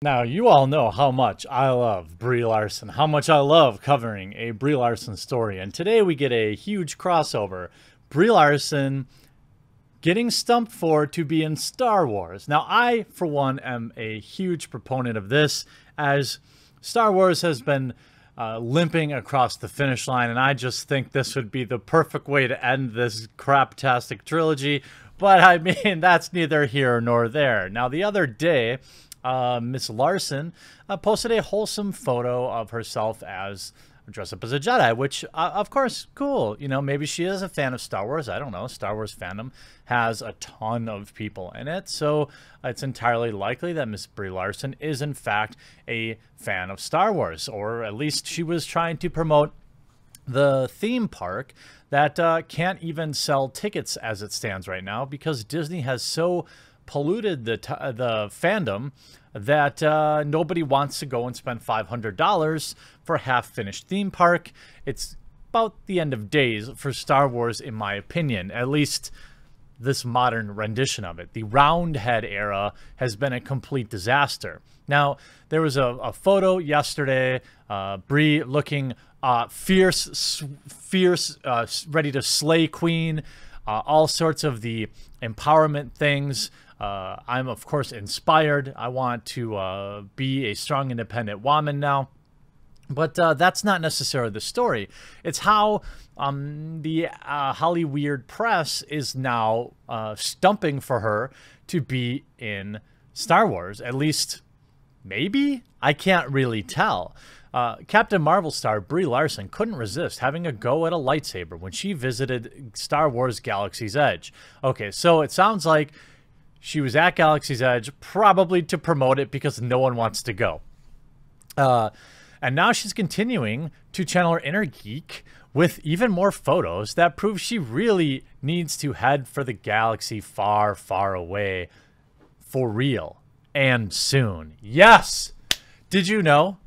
Now, you all know how much I love Brie Larson, how much I love covering a Brie Larson story. And today we get a huge crossover. Brie Larson getting stumped for to be in Star Wars. Now, I, for one, am a huge proponent of this, as Star Wars has been limping across the finish line, and I just think this would be the perfect way to end this craptastic trilogy. But, I mean, that's neither here nor there. Now, the other day, Miss Larson posted a wholesome photo of herself as dressed up as a Jedi, which, of course, cool. You know, maybe she is a fan of Star Wars. I don't know. Star Wars fandom has a ton of people in it, so it's entirely likely that Miss Brie Larson is, in fact, a fan of Star Wars, or at least she was trying to promote the theme park that can't even sell tickets as it stands right now because Disney has so polluted the fandom that nobody wants to go and spend $500 for a half-finished theme park. It's about the end of days for Star Wars, in my opinion, at least this modern rendition of it. The Roundhead era has been a complete disaster. Now, there was a photo yesterday, Brie looking fierce, ready to slay queen, all sorts of the empowerment things. I'm, of course, inspired. I want to be a strong, independent woman now. But that's not necessarily the story. It's how the Hollyweird press is now stumping for her to be in Star Wars. At least, maybe? I can't really tell. Captain Marvel star Brie Larson couldn't resist having a go at a lightsaber when she visited Star Wars Galaxy's Edge. Okay, so it sounds like she was at Galaxy's Edge probably to promote it because no one wants to go. And now she's continuing to channel her inner geek with even more photos that prove she really needs to head for the galaxy far, far away for real and soon. Yes! Did you know?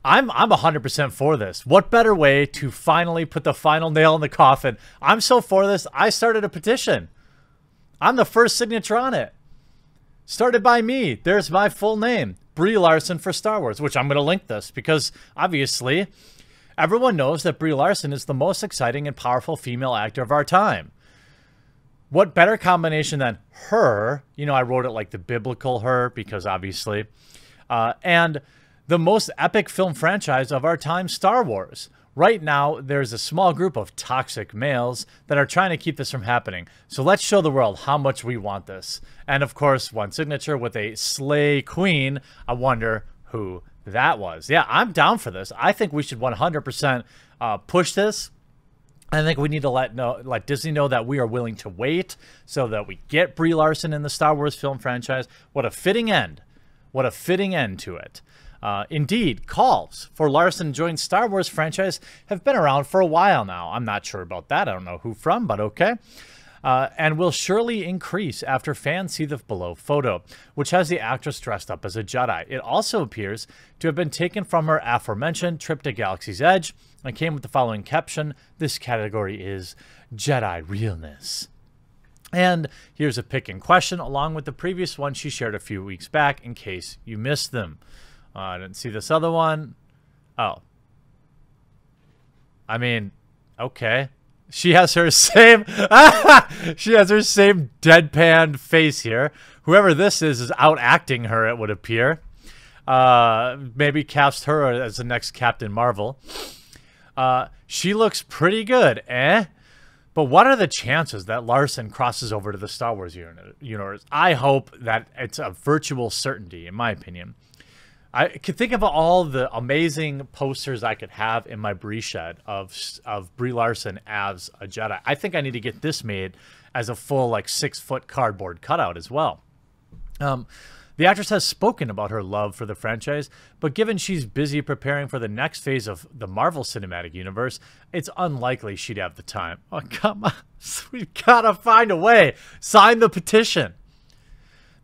I'm 100% for this. What better way to finally put the final nail in the coffin? I'm so for this, I started a petition. I'm the first signature on it. Started by me. There's my full name. Brie Larson for Star Wars, which I'm going to link this because obviously everyone knows that Brie Larson is the most exciting and powerful female actor of our time. What better combination than her? You know, I wrote it like the biblical her because obviously. And the most epic film franchise of our time, Star Wars. Right now, there's a small group of toxic males that are trying to keep this from happening. So let's show the world how much we want this. And of course, one signature with a slay queen. I wonder who that was. Yeah, I'm down for this. I think we should 100% push this. I think we need to let Disney know that we are willing to wait so that we get Brie Larson in the Star Wars film franchise. What a fitting end. What a fitting end to it. Indeed, calls for Larson to join Star Wars franchise have been around for a while now. I'm not sure about that. I don't know who from, but okay. And will surely increase after fans see the below photo, which has the actress dressed up as a Jedi. It also appears to have been taken from her aforementioned trip to Galaxy's Edge and came with the following caption: "This category is Jedi realness." And here's a pic in question, along with the previous one she shared a few weeks back, in case you missed them. I didn't see this other one. Oh. I mean, okay. She has her same she has her same deadpan face here. Whoever this is out acting her, it would appear. Maybe cast her as the next Captain Marvel. She looks pretty good, eh? But what are the chances that Larson crosses over to the Star Wars universe? I hope that it's a virtual certainty, in my opinion. I could think of all the amazing posters I could have in my Brie shed of Brie Larson as a Jedi. I think I need to get this made as a full, like, 6-foot cardboard cutout as well. The actress has spoken about her love for the franchise, but given she's busy preparing for the next phase of the Marvel Cinematic Universe, it's unlikely she'd have the time. Oh, come on. We've got to find a way. Sign the petition.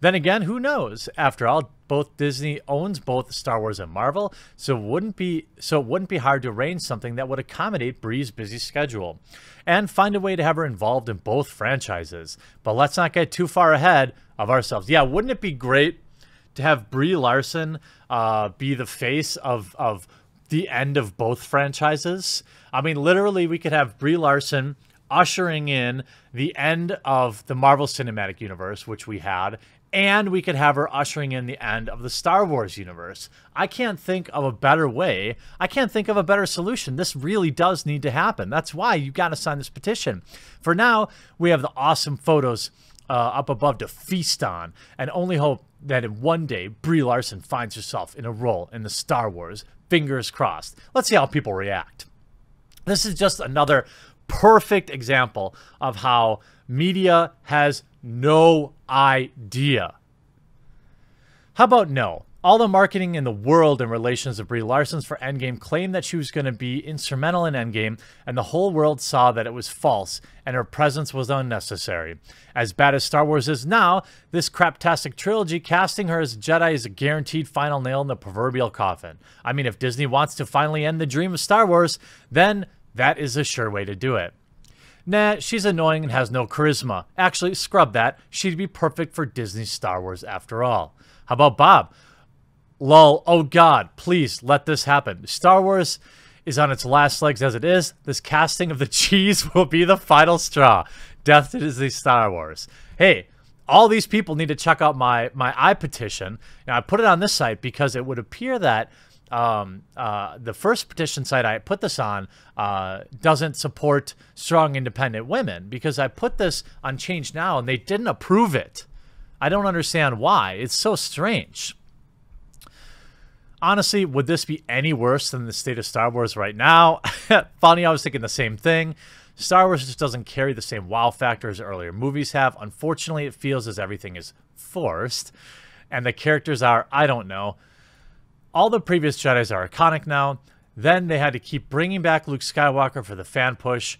Then again, who knows? After all, both Disney owns both Star Wars and Marvel, so it wouldn't be hard to arrange something that would accommodate Brie's busy schedule and find a way to have her involved in both franchises. But let's not get too far ahead of ourselves. Yeah, wouldn't it be great to have Brie Larson be the face of the end of both franchises. I mean, literally, we could have Brie Larson ushering in the end of the Marvel Cinematic Universe, which we had, and we could have her ushering in the end of the Star Wars universe. I can't think of a better way. I can't think of a better solution. This really does need to happen. That's why you got to sign this petition. For now, we have the awesome photos up above to feast on, and only hope that in one day Brie Larson finds herself in a role in the Star Wars. Fingers crossed. Let's see how people react. This is just another perfect example of how media has no idea. How about no? All the marketing in the world in relations to Brie Larson's for Endgame claimed that she was going to be instrumental in Endgame, and the whole world saw that it was false, and her presence was unnecessary. As bad as Star Wars is now, this craptastic trilogy casting her as a Jedi is a guaranteed final nail in the proverbial coffin. I mean, if Disney wants to finally end the dream of Star Wars, then that is a sure way to do it. Nah, she's annoying and has no charisma. Actually, scrub that. She'd be perfect for Disney's Star Wars after all. How about Bob? Lol, oh God, please let this happen. Star Wars is on its last legs as it is. This casting of the cheese will be the final straw. Death to Disney Star Wars. Hey, all these people need to check out my petition. Now, I put it on this site because it would appear that the first petition site I put this on doesn't support strong independent women, because I put this on Change Now and they didn't approve it. I don't understand why. It's so strange. Honestly, would this be any worse than the state of Star Wars right now? Funny, I was thinking the same thing. Star Wars just doesn't carry the same wow factor as earlier movies have. Unfortunately, it feels as everything is forced. And the characters are, I don't know. All the previous Jedis are iconic now. Then they had to keep bringing back Luke Skywalker for the fan push.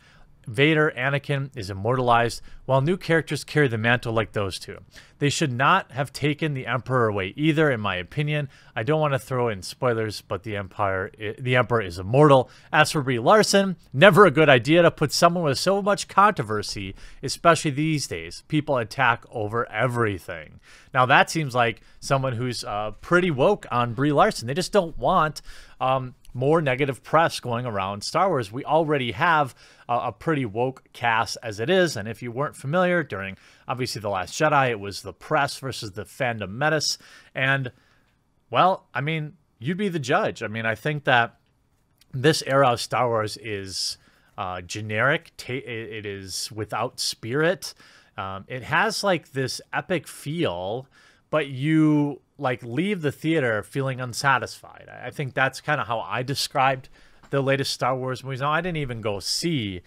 Vader, Anakin is immortalized, while new characters carry the mantle like those two. They should not have taken the Emperor away either, in my opinion. I don't want to throw in spoilers, but the Emperor is immortal. As for Brie Larson, never a good idea to put someone with so much controversy, especially these days. People attack over everything. Now that seems like someone who's pretty woke on Brie Larson. They just don't want more negative press going around Star Wars. We already have a pretty woke cast as it is, and if you weren't familiar, during obviously The Last Jedi, it was the press versus the fandom menace, and well, I mean, you'd be the judge. I mean, I think that this era of Star Wars is generic. It is without spirit. It has like this epic feel, but you like leave the theater feeling unsatisfied. I think that's kind of how I described the latest Star Wars movies. Now, I didn't even go see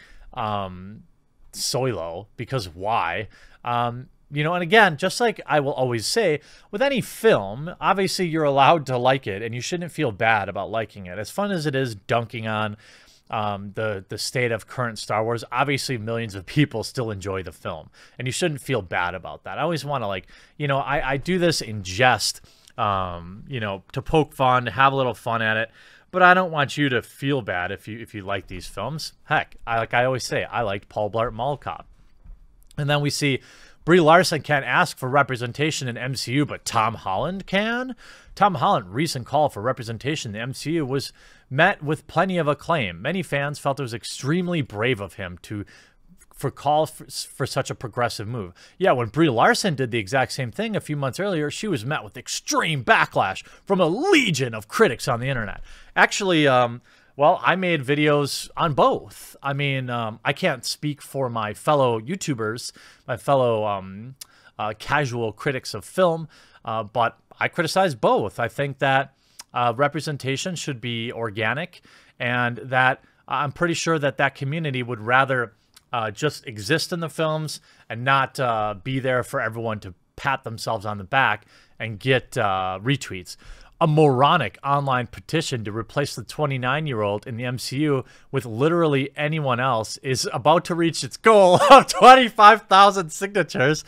Solo, because why? You know, and again, just like I will always say, with any film, obviously you're allowed to like it, and you shouldn't feel bad about liking it. As fun as it is dunking on the state of current Star Wars, obviously millions of people still enjoy the film, and you shouldn't feel bad about that. I always want to, like, you know, I do this in jest, you know, to poke fun, to have a little fun at it, but I don't want you to feel bad if you like these films. Heck, like I always say, I liked Paul Blart Mall Cop. And then we see Brie Larson can't ask for representation in MCU, but Tom Holland can. Tom Holland's recent call for representation in the MCU was met with plenty of acclaim. Many fans felt it was extremely brave of him for such a progressive move. Yeah, when Brie Larson did the exact same thing a few months earlier, she was met with extreme backlash from a legion of critics on the internet. Actually, well, I made videos on both. I mean, I can't speak for my fellow YouTubers, my fellow casual critics of film, but I criticize both. I think that representation should be organic, and that I'm pretty sure that that community would rather just exist in the films and not be there for everyone to pat themselves on the back and get retweets. A moronic online petition to replace the 29-year-old in the MCU with literally anyone else is about to reach its goal of 25,000 signatures,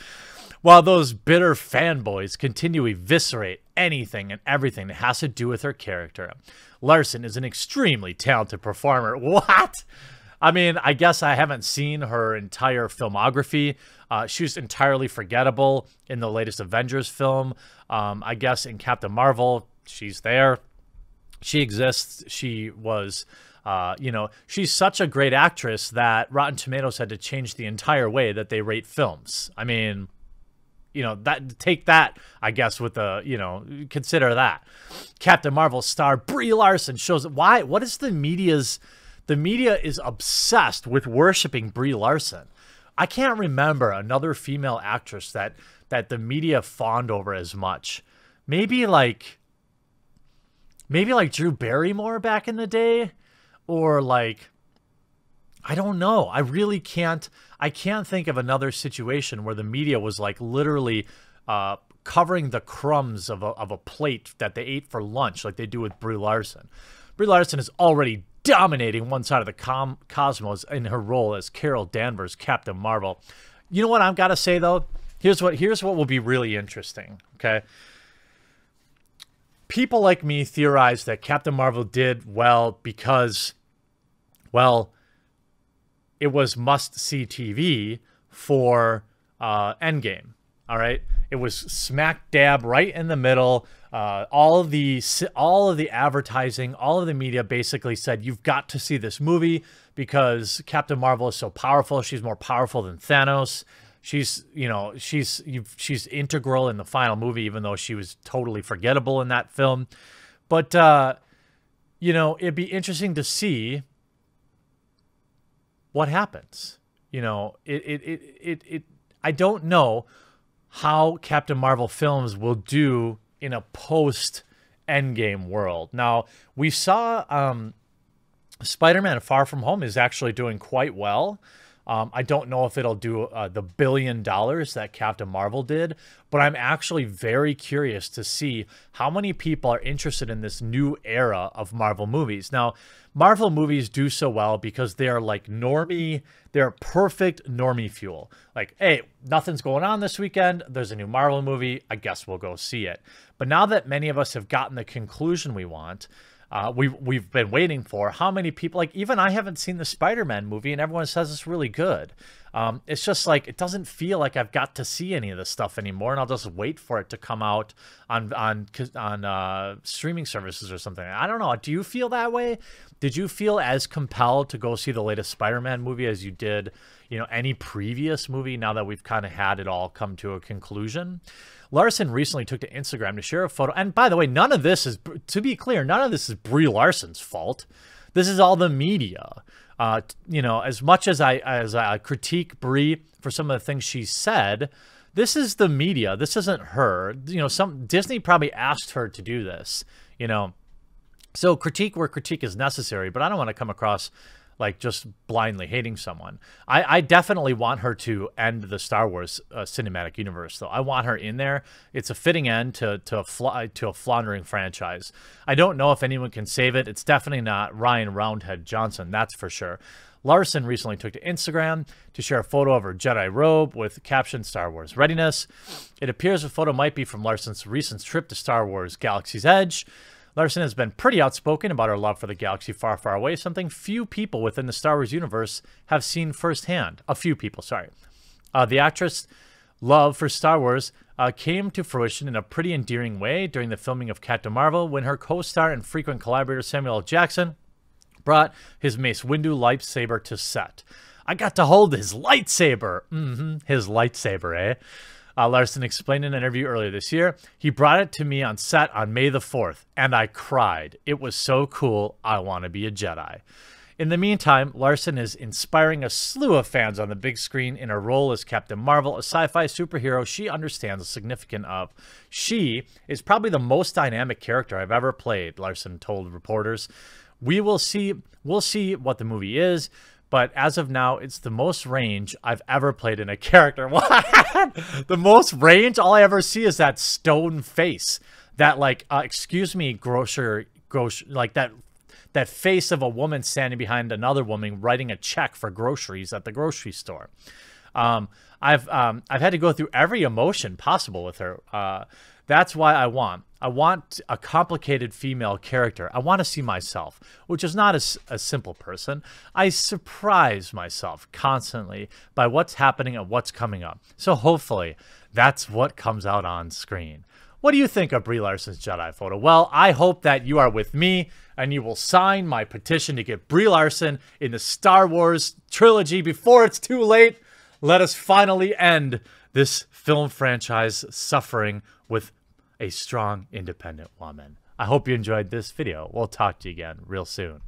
while those bitter fanboys continue to eviscerate anything and everything that has to do with her character. Larson is an extremely talented performer. What? I mean, I guess I haven't seen her entire filmography. She was entirely forgettable in the latest Avengers film. I guess in Captain Marvel, she's there. She exists. She was, you know, she's such a great actress that Rotten Tomatoes had to change the entire way that they rate films. I mean, you know, that take that, I guess, with the, you know, consider that. Captain Marvel star Brie Larson shows why. What is the media's? The media is obsessed with worshiping Brie Larson. I can't remember another female actress that the media fawned over as much. Maybe like Drew Barrymore back in the day, or like, I don't know. I really can't. I can't think of another situation where the media was like literally covering the crumbs of a plate that they ate for lunch, like they do with Brie Larson. Brie Larson is already dominating one side of the cosmos in her role as Carol Danvers, Captain Marvel. You know what I've got to say though? Here's what will be really interesting. Okay. People like me theorize that Captain Marvel did well because, well, it was must-see TV for Endgame. All right, it was smack dab right in the middle. All of the advertising, all of the media basically said you've got to see this movie because Captain Marvel is so powerful. She's more powerful than Thanos. She's, you know, she's integral in the final movie, even though she was totally forgettable in that film. But you know, it'd be interesting to see what happens. You know, I don't know how Captain Marvel films will do in a post Endgame world. Now, we saw Spider-Man Far From Home is actually doing quite well. I don't know if it'll do the $1 billion that Captain Marvel did, but I'm actually very curious to see how many people are interested in this new era of Marvel movies. Now, Marvel movies do so well because they're like normie, they're perfect normie fuel. Like, hey, nothing's going on this weekend. There's a new Marvel movie. I guess we'll go see it. But now that many of us have gotten the conclusion we want, we've been waiting for, how many people, like even I haven't seen the Spider-Man movie and everyone says it's really good. It's just like, it doesn't feel like I've got to see any of this stuff anymore, and I'll just wait for it to come out on streaming services or something. I don't know. Do you feel that way? Did you feel as compelled to go see the latest Spider-Man movie as you did, you know, any previous movie, now that we've kind of had it all come to a conclusion? Larson recently took to Instagram to share a photo. And by the way, none of this is, to be clear, none of this is Brie Larson's fault. This is all the media. You know, as much as I critique Brie for some of the things she said, this is the media. This isn't her. You know, Disney probably asked her to do this, you know. So critique where critique is necessary, but I don't want to come across like just blindly hating someone. I definitely want her to end the Star Wars cinematic universe, though. I want her in there. It's a fitting end to a floundering franchise. I don't know if anyone can save it. It's definitely not Ryan Roundhead Johnson, that's for sure. Larson recently took to Instagram to share a photo of her Jedi robe with the caption Star Wars Readiness. It appears the photo might be from Larson's recent trip to Star Wars Galaxy's Edge. Larson has been pretty outspoken about her love for the galaxy far, far away, something few people within the Star Wars universe have seen firsthand. A few people, sorry. The actress' love for Star Wars came to fruition in a pretty endearing way during the filming of Captain Marvel when her co-star and frequent collaborator Samuel L. Jackson brought his Mace Windu lightsaber to set. I got to hold his lightsaber. His lightsaber, eh? Larson explained in an interview earlier this year, he brought it to me on set on May the 4th, and I cried. It was so cool. I want to be a Jedi. In the meantime, Larson is inspiring a slew of fans on the big screen in her role as Captain Marvel, a sci-fi superhero she understands the significance of. She is probably the most dynamic character I've ever played, Larson told reporters. We'll see what the movie is, but as of now, it's the most range I've ever played in a character. What? The most range? All I ever see is that stone face. That, like, excuse me, grocer, like that face of a woman standing behind another woman writing a check for groceries at the grocery store. I've had to go through every emotion possible with her. That's why I want a complicated female character. I want to see myself, which is not a simple person. I surprise myself constantly by what's happening and what's coming up. So hopefully that's what comes out on screen. What do you think of Brie Larson's Jedi photo? Well, I hope that you are with me and you will sign my petition to get Brie Larson in the Star Wars trilogy before it's too late. Let us finally end this film franchise suffering with a strong, independent woman. I hope you enjoyed this video. We'll talk to you again real soon.